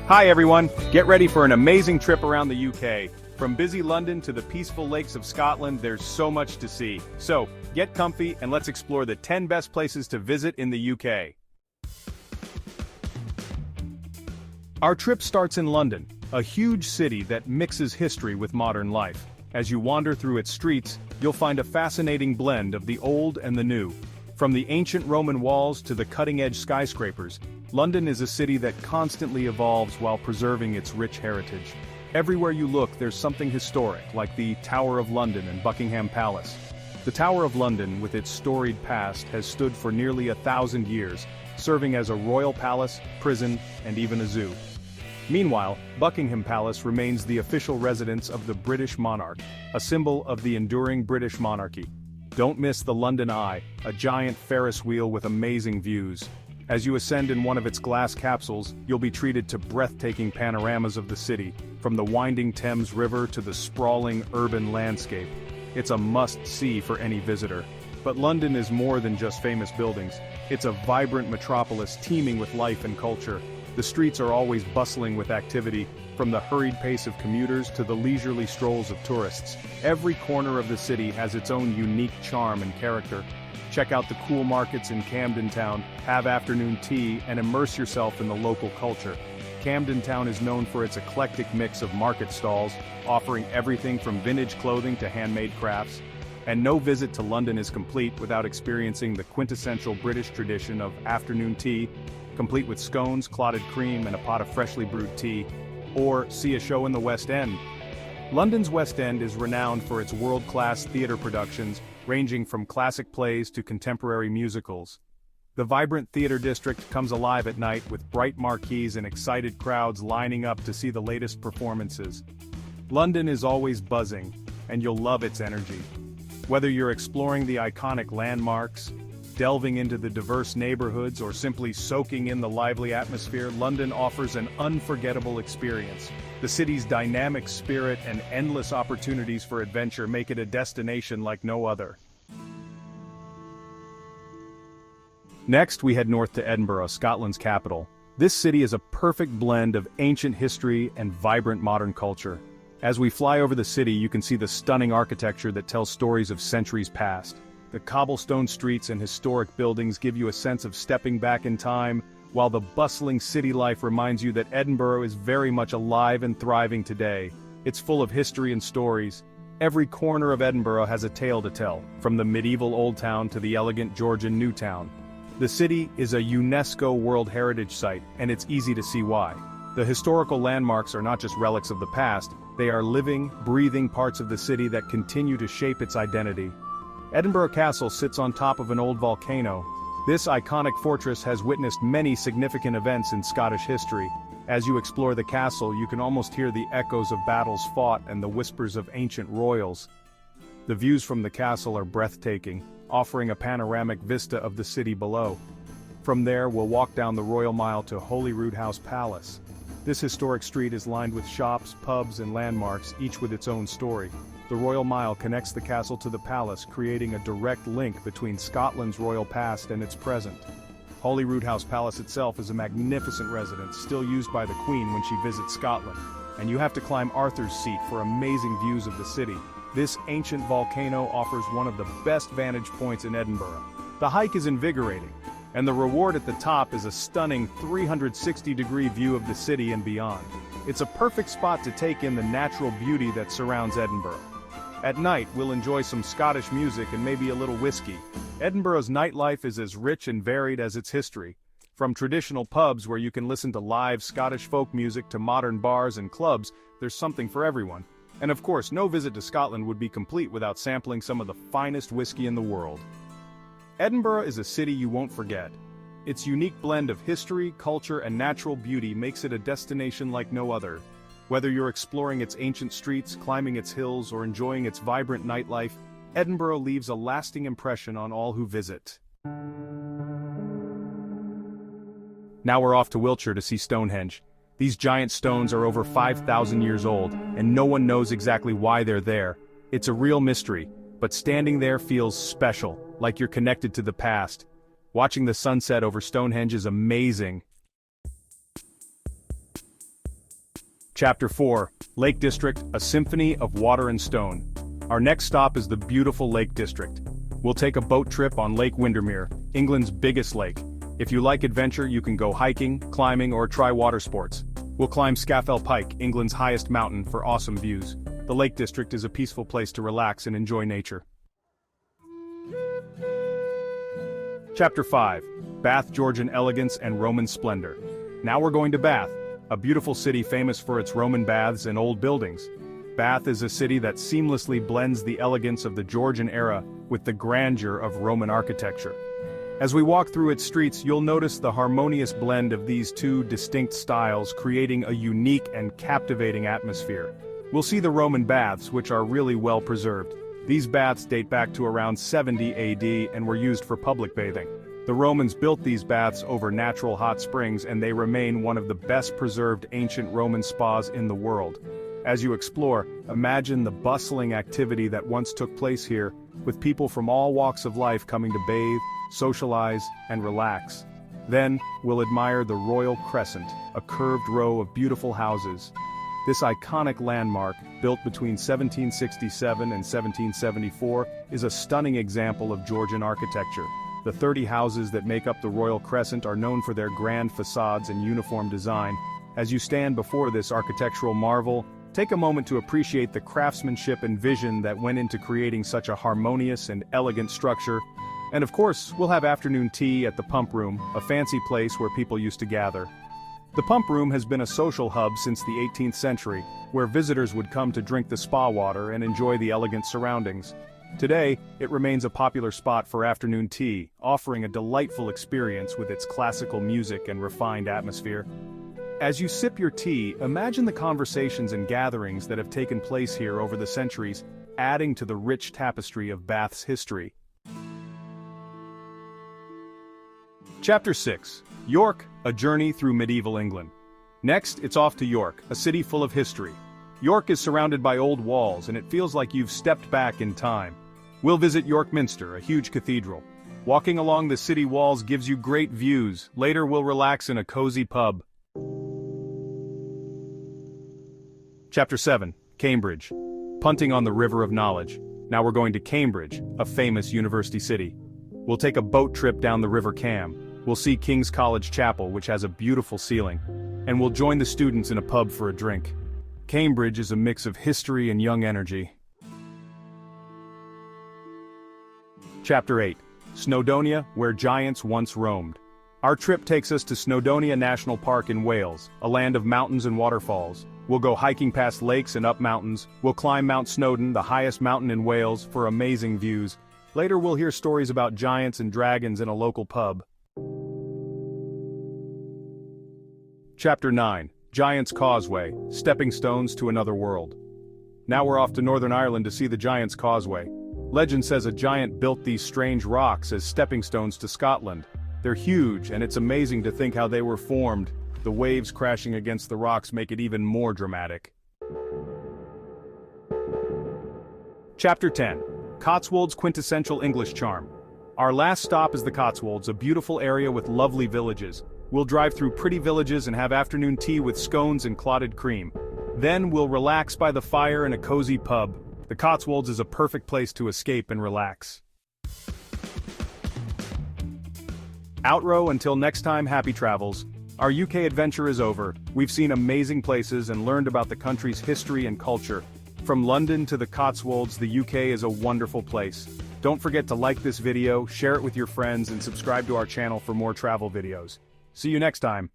Hi everyone, get ready for an amazing trip around the UK. From busy London to the peaceful lakes of Scotland, there's so much to see. So, get comfy and let's explore the 10 best places to visit in the UK. Our trip starts in London, a huge city that mixes history with modern life. As you wander through its streets, you'll find a fascinating blend of the old and the new. From the ancient Roman walls to the cutting-edge skyscrapers, London is a city that constantly evolves while preserving its rich heritage. Everywhere you look, there's something historic, like the Tower of London and Buckingham Palace. The Tower of London, with its storied past, has stood for nearly 1,000 years, serving as a royal palace, prison, and even a zoo. Meanwhile, Buckingham Palace remains the official residence of the British monarch, a symbol of the enduring British monarchy. Don't miss the London Eye, a giant Ferris wheel with amazing views. As you ascend in one of its glass capsules, you'll be treated to breathtaking panoramas of the city, from the winding Thames River to the sprawling urban landscape. It's a must-see for any visitor. But London is more than just famous buildings. It's a vibrant metropolis teeming with life and culture. The streets are always bustling with activity, from the hurried pace of commuters to the leisurely strolls of tourists. Every corner of the city has its own unique charm and character. Check out the cool markets in Camden Town, have afternoon tea, and immerse yourself in the local culture. Camden Town is known for its eclectic mix of market stalls, offering everything from vintage clothing to handmade crafts. And no visit to London is complete without experiencing the quintessential British tradition of afternoon tea, complete with scones, clotted cream, and a pot of freshly brewed tea. Or see a show in the West End. London's West End is renowned for its world-class theatre productions, ranging from classic plays to contemporary musicals. The vibrant theatre district comes alive at night with bright marquees and excited crowds lining up to see the latest performances. London is always buzzing, and you'll love its energy. Whether you're exploring the iconic landmarks, delving into the diverse neighborhoods, or simply soaking in the lively atmosphere, London offers an unforgettable experience. The city's dynamic spirit and endless opportunities for adventure make it a destination like no other. Next, we head north to Edinburgh, Scotland's capital. This city is a perfect blend of ancient history and vibrant modern culture. As we fly over the city, you can see the stunning architecture that tells stories of centuries past. The cobblestone streets and historic buildings give you a sense of stepping back in time, while the bustling city life reminds you that Edinburgh is very much alive and thriving today. It's full of history and stories. Every corner of Edinburgh has a tale to tell, from the medieval Old Town to the elegant Georgian New Town. The city is a UNESCO World Heritage Site, and it's easy to see why. The historical landmarks are not just relics of the past, they are living, breathing parts of the city that continue to shape its identity. Edinburgh Castle sits on top of an old volcano. This iconic fortress has witnessed many significant events in Scottish history. As you explore the castle, you can almost hear the echoes of battles fought and the whispers of ancient royals. The views from the castle are breathtaking, offering a panoramic vista of the city below. From there, we'll walk down the Royal Mile to Holyrood House Palace. This historic street is lined with shops, pubs, and landmarks, each with its own story. The Royal Mile connects the castle to the palace, creating a direct link between Scotland's royal past and its present. Holyrood House Palace itself is a magnificent residence, still used by the Queen when she visits Scotland, and you have to climb Arthur's Seat for amazing views of the city. This ancient volcano offers one of the best vantage points in Edinburgh. The hike is invigorating, and the reward at the top is a stunning 360-degree view of the city and beyond. It's a perfect spot to take in the natural beauty that surrounds Edinburgh. At night, we'll enjoy some Scottish music and maybe a little whiskey. Edinburgh's nightlife is as rich and varied as its history. From traditional pubs where you can listen to live Scottish folk music to modern bars and clubs, there's something for everyone. And of course, no visit to Scotland would be complete without sampling some of the finest whiskey in the world. Edinburgh is a city you won't forget. Its unique blend of history, culture, and natural beauty makes it a destination like no other. Whether you're exploring its ancient streets, climbing its hills, or enjoying its vibrant nightlife, Edinburgh leaves a lasting impression on all who visit. Now we're off to Wiltshire to see Stonehenge. These giant stones are over 5,000 years old, and no one knows exactly why they're there. It's a real mystery, but standing there feels special, like you're connected to the past. Watching the sunset over Stonehenge is amazing. Chapter 4, Lake District, a symphony of water and stone. Our next stop is the beautiful Lake District. We'll take a boat trip on Lake Windermere, England's biggest lake. If you like adventure, you can go hiking, climbing, or try water sports. We'll climb Scafell Pike, England's highest mountain, for awesome views. The Lake District is a peaceful place to relax and enjoy nature. Chapter 5, Bath, Georgian Elegance and Roman Splendour. Now we're going to Bath, a beautiful city famous for its Roman baths and old buildings. Bath is a city that seamlessly blends the elegance of the Georgian era with the grandeur of Roman architecture. As we walk through its streets, you'll notice the harmonious blend of these two distinct styles, creating a unique and captivating atmosphere. We'll see the Roman baths, which are really well preserved. These baths date back to around 70 AD and were used for public bathing. The Romans built these baths over natural hot springs, and they remain one of the best preserved ancient Roman spas in the world. As you explore, imagine the bustling activity that once took place here, with people from all walks of life coming to bathe, socialize, and relax. Then, we'll admire the Royal Crescent, a curved row of beautiful houses. This iconic landmark, built between 1767 and 1774, is a stunning example of Georgian architecture. The 30 houses that make up the Royal Crescent are known for their grand facades and uniform design. As you stand before this architectural marvel, take a moment to appreciate the craftsmanship and vision that went into creating such a harmonious and elegant structure. And of course, we'll have afternoon tea at the Pump Room, a fancy place where people used to gather. The Pump Room has been a social hub since the 18th century, where visitors would come to drink the spa water and enjoy the elegant surroundings. Today, it remains a popular spot for afternoon tea, offering a delightful experience with its classical music and refined atmosphere. As you sip your tea, imagine the conversations and gatherings that have taken place here over the centuries, adding to the rich tapestry of Bath's history. Chapter 6, York, a journey through medieval England. Next, it's off to York, a city full of history. York is surrounded by old walls, and it feels like you've stepped back in time. We'll visit York Minster, a huge cathedral. Walking along the city walls gives you great views. Later we'll relax in a cozy pub. Chapter 7, Cambridge. Punting on the River of Knowledge. Now we're going to Cambridge, a famous university city. We'll take a boat trip down the River Cam. We'll see King's College Chapel, which has a beautiful ceiling. And we'll join the students in a pub for a drink. Cambridge is a mix of history and young energy. Chapter 8, Snowdonia, where giants once roamed. Our trip takes us to Snowdonia National Park in Wales, a land of mountains and waterfalls. We'll go hiking past lakes and up mountains. We'll climb Mount Snowdon, the highest mountain in Wales, for amazing views. Later we'll hear stories about giants and dragons in a local pub. Chapter 9, Giant's Causeway, Stepping Stones to Another World. Now we're off to Northern Ireland to see the Giant's Causeway. Legend says a giant built these strange rocks as stepping stones to Scotland. They're huge, and it's amazing to think how they were formed. The waves crashing against the rocks make it even more dramatic. Chapter 10, Cotswolds' Quintessential English Charm. Our last stop is the Cotswolds, a beautiful area with lovely villages. We'll drive through pretty villages and have afternoon tea with scones and clotted cream. Then we'll relax by the fire in a cozy pub. The Cotswolds is a perfect place to escape and relax. Outrow, until next time, happy travels. Our UK adventure is over. We've seen amazing places and learned about the country's history and culture. From London to the Cotswolds, the UK is a wonderful place. Don't forget to like this video, share it with your friends, and subscribe to our channel for more travel videos. See you next time.